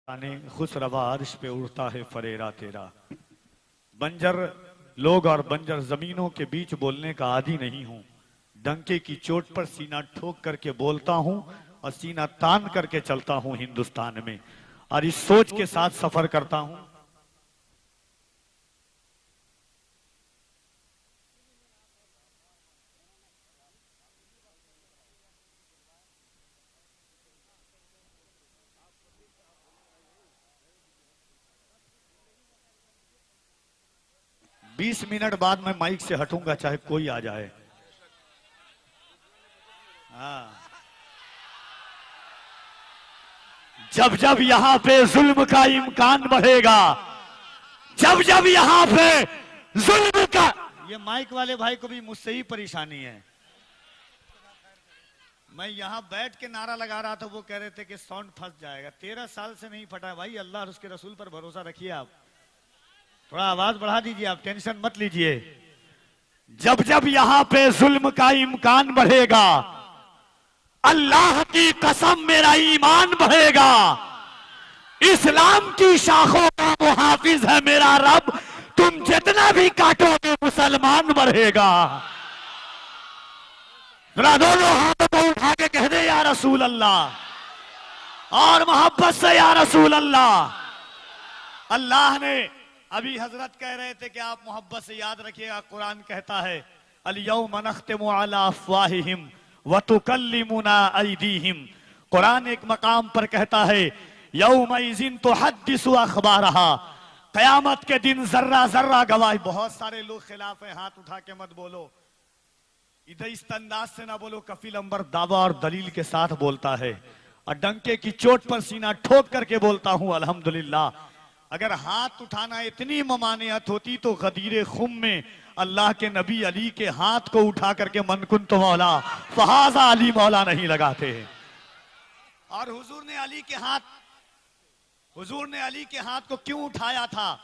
आने खुसरवा अर्श पे उड़ता है फरेरा तेरा। बंजर लोग और बंजर जमीनों के बीच बोलने का आदी नहीं हूं। डंके की चोट पर सीना ठोक करके बोलता हूं और सीना तान करके चलता हूं हिंदुस्तान में, और इस सोच के साथ सफर करता हूं। बीस मिनट बाद मैं माइक से हटूंगा चाहे कोई आ जाए। हाँ, जब जब यहां पे जुल्म का इम्कान बढ़ेगा, जब जब यहां पे जुल्म का, ये माइक वाले भाई को भी मुझसे ही परेशानी है। मैं यहां बैठ के नारा लगा रहा था, वो कह रहे थे कि साउंड फंस जाएगा। 13 साल से नहीं फटा भाई। अल्लाह और उसके रसूल पर भरोसा रखिए। आप थोड़ा आवाज बढ़ा दीजिए, आप टेंशन मत लीजिए। जब जब यहां पे जुल्म का इम्कान बढ़ेगा, अल्लाह की कसम मेरा ईमान बढ़ेगा। इस्लाम की शाखों का मुहाफिज है मेरा रब, तुम जितना भी काटोगे मुसलमान बढ़ेगा। दोनों हाथों को उठा के कह दे या रसूल अल्लाह, और मोहब्बत से या रसूल अल्लाह। अल्लाह ने अभी हजरत कह रहे थे कि आप मोहब्बत से याद रखिएगा। कुरान कहता है अल-यौम नख्तिमु अला अफ़वाहिहिम व तुकल्लिमुना अयदीहिम। कुरान एक मकाम पर कहता है यौमइज़िन तुहद्दिसु अख़बारहा, कयामत के दिन जर्रा जर्रा गवाही। बहुत सारे लोग खिलाफ है, हाथ उठा के मत बोलो, इधर इस अंदाज से ना बोलो। कफील अंबर दावा और दलील के साथ बोलता है, और डंके की चोट पर सीना ठोक करके बोलता हूं अल्हम्दुलिल्लाह। अगर हाथ उठाना इतनी ममानियत होती तो गदीर खुम में अल्लाह के नबी अली के हाथ को उठा करके मन कुन तो मौला फहाजा अली मौला नहीं लगाते हैं। और हुजूर ने अली के हाथ को क्यों उठाया था?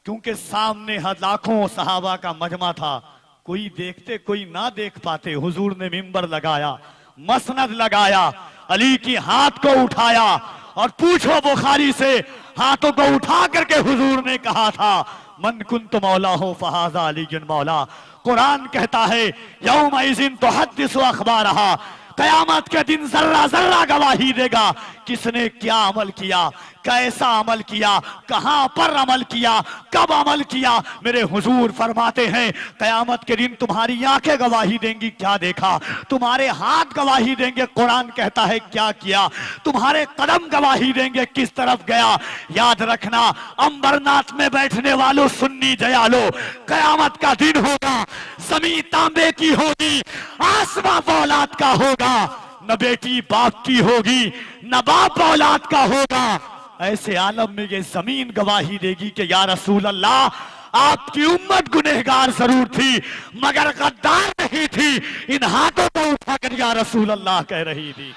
क्योंकि सामने लाखों सहाबा का मजमा था, कोई देखते कोई ना देख पाते। हुजूर ने मिंबर लगाया, मसनद लगाया, अली की हाथ को उठाया, और पूछो बुखारी से हाथों को उठा करके हुजूर ने कहा था मन कुंत मौला हो फहाजा अली जिन मौला। कुरान कहता है यौमइज़िन तुहद्दिसु अख़बारहा, कयामत के दिन जर्रा जर्रा गवाही देगा किसने क्या अमल किया, कैसा अमल किया, कहां पर अमल किया, कब अमल किया। मेरे हुजूर फरमाते हैं कयामत के दिन तुम्हारी आंखें गवाही देंगी क्या देखा, तुम्हारे हाथ गवाही देंगे कुरान कहता है क्या किया, तुम्हारे कदम गवाही देंगे किस तरफ गया। याद रखना अंबरनाथ में बैठने वालों सुन्नी जयालो, कयामत का दिन होगा, जमीन तांबे की होगी, आसमां औलाद का होगा, न बेटी बाप की होगी न बाप औलाद का होगा। ऐसे आलम में ये जमीन गवाही देगी कि या रसूल अल्लाह आपकी उम्मत गुनहगार जरूर थी मगर गद्दार नहीं थी। इन हाथों को उठाकर या रसूल अल्लाह कह रही थी।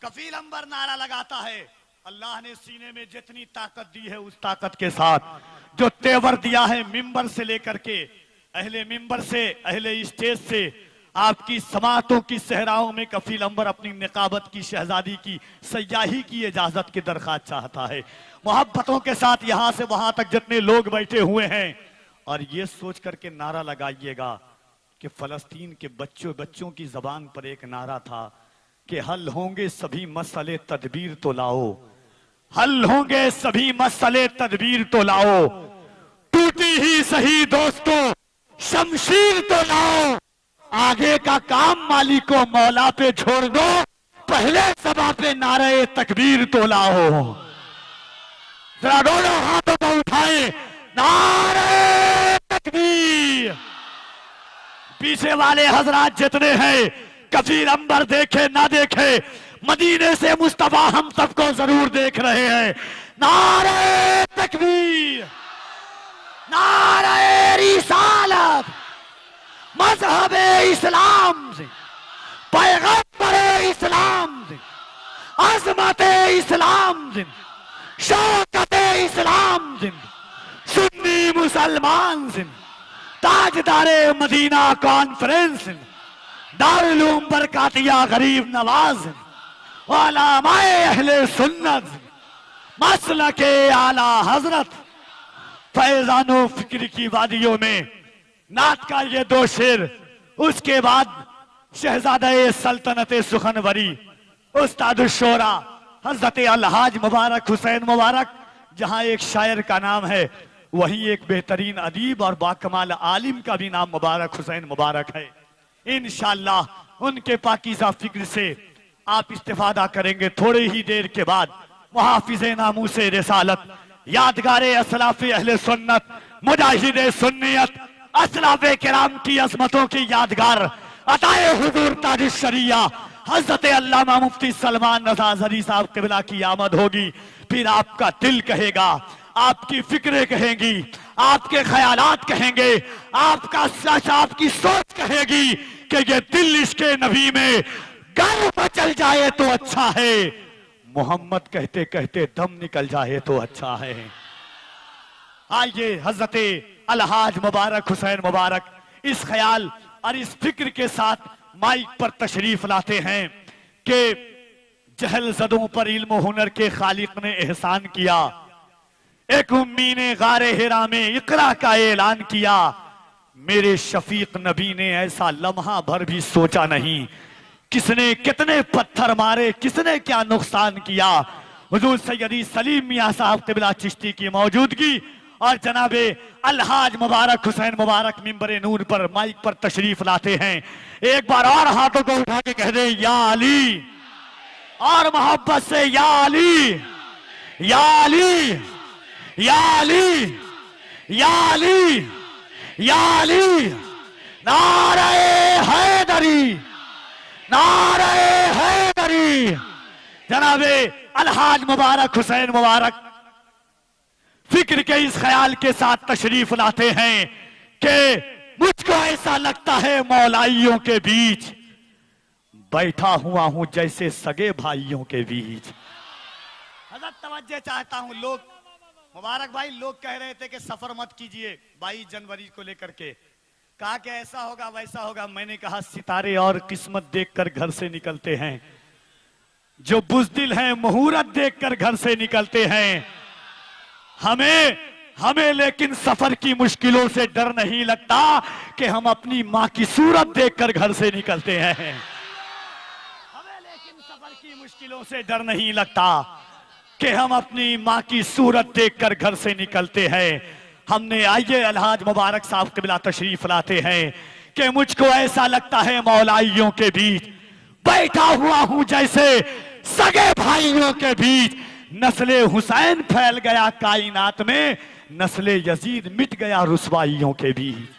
कफील अंबर नारा लगाता है, अल्लाह ने सीने में जितनी ताकत दी है उस ताकत के साथ जो तेवर दिया है मिंबर से लेकर के, अहले मिंबर से, अहले स्टेज से, आपकी समातों की सहराओं में कफील अंबर अपनी निकाबत की शहजादी की सयाही की इजाजत की दरखास्त चाहता है। मोहब्बतों के साथ यहां से वहां तक जितने लोग बैठे हुए हैं, और ये सोच करके नारा लगाइएगा कि फलस्तीन के बच्चों की जबान पर एक नारा था कि हल होंगे सभी मसले तदबीर तो लाओ, हल होंगे सभी मसले तदबीर तो लाओ, टूटी ही सही दोस्तों शमशीर तो लाओ, आगे का काम मालिक को मौला पे छोड़ दो, पहले सभा पे नारे तकबीर तो लाओ। जरा दोनों हाथों को उठाए, नारे तकबीर। पीछे वाले हजरात जितने हैं, कफील अंबर देखे ना देखे, मदीने से मुस्तफा हम सबको जरूर देख रहे हैं। नारे तकबीर, नारे रिसालत, मजहब इस्लाम से, पैगंबर इस्लाम से, अजमत इस्लाम से, शौकत इस्लाम से, सुन्नी मुसलमान से, ताजदारे मदीना कॉन्फ्रेंस, दारुल उलूम बरकातिया गरीब नवाज, उलमाए अहले सुन्नत मसलके आला हजरत फैजानो फिक्र की वादियों में नात का ये दो शेर। उसके बाद शहजादे सल्तनत सुखनवरी उस्ताद शोरा हजरत अलहाज मुबारक हुसैन मुबारक, जहां एक शायर का नाम है वहीं एक बेहतरीन अदीब और बाकमाल आलिम का भी नाम मुबारक हुसैन मुबारक है। इंशाअल्लाह उनके पाकीज़ा फिक्र से आप इस्तिफादा करेंगे। थोड़े ही देर के बाद मुहाफिज़े नामूसे रिसालत, यादगारे असलाफ़े अहले सुन्नत, मुजाहिदे सुन्नियत, असलाफ़े किराम की अज़मतों की यादगार अताए हुजूर ताज शरिया हजरत अल्लामा मुफ्ती सलमान रज़ा ज़री साहब क़िबला की आमद होगी। फिर आपका दिल कहेगा, आपकी फिक्रें कहेंगी, आपके ख्यालात कहेंगे, आपका सच, आपकी सोच कहेगी कि ये दिल इसके नबी में गर्व मचल जाए तो अच्छा है, मोहम्मद कहते कहते दम निकल जाए तो अच्छा है। आइए हजरत अलहाज मुबारक हुसैन मुबारक इस ख्याल और इस फिक्र के साथ माइक पर तशरीफ लाते हैं कि जहल ज़दों पर इल्म हुनर के खालिक ने एहसान किया। एक उम्मी ने गारे हिरा में इकरा का ऐलान किया, मेरे शफीक नबी ने ऐसा लम्हा भर भी सोचा नहीं, किसने कितने पत्थर मारे, किसने क्या नुकसान किया। हुजूर सैयदी सलीम मियां साहब क़िबला चिश्ती की मौजूदगी और जनाबे अलहाज मुबारक हुसैन मुबारक मिंबरे नूर पर माइक पर तशरीफ लाते हैं। एक बार और हाथों को उठा के कह दे या अली, और मोहब्बत से या अली, या अली, या अली, या अली, या अली। नारे हैदरी, नारे हैदरी। जनाबे अलहाज मुबारक हुसैन मुबारक फिक्र के इस ख्याल के साथ तशरीफ लाते हैं कि मुझको ऐसा लगता है मौलाइयों के बीच बैठा हुआ हूं जैसे सगे भाइयों के बीच। हज़रत तवज्जो चाहता हूं, लोग मुबारक भाई लोग कह रहे थे कि सफर मत कीजिए 22 जनवरी को लेकर के, कहा कि ऐसा होगा वैसा होगा। मैंने कहा सितारे और किस्मत देखकर घर से निकलते हैं, जो बुज़दिल हैं मुहूर्त देखकर घर से निकलते हैं। हमें लेकिन सफर की मुश्किलों से डर नहीं लगता कि हम अपनी माँ की सूरत देखकर घर से निकलते हैं। हमें लेकिन सफर की मुश्किलों से डर नहीं लगता कि हम अपनी माँ की सूरत देखकर घर से निकलते हैं। हमने आइए अलहाज मुबारक साहब क़िबला तशरीफ लाते हैं कि मुझको ऐसा लगता है मौलाइयों के बीच बैठा हुआ हूं जैसे सगे भाइयों के बीच। नस्ले हुसैन फैल गया कायनात में, नस्ले यजीद मिट गया रुसवाइयों के बीच।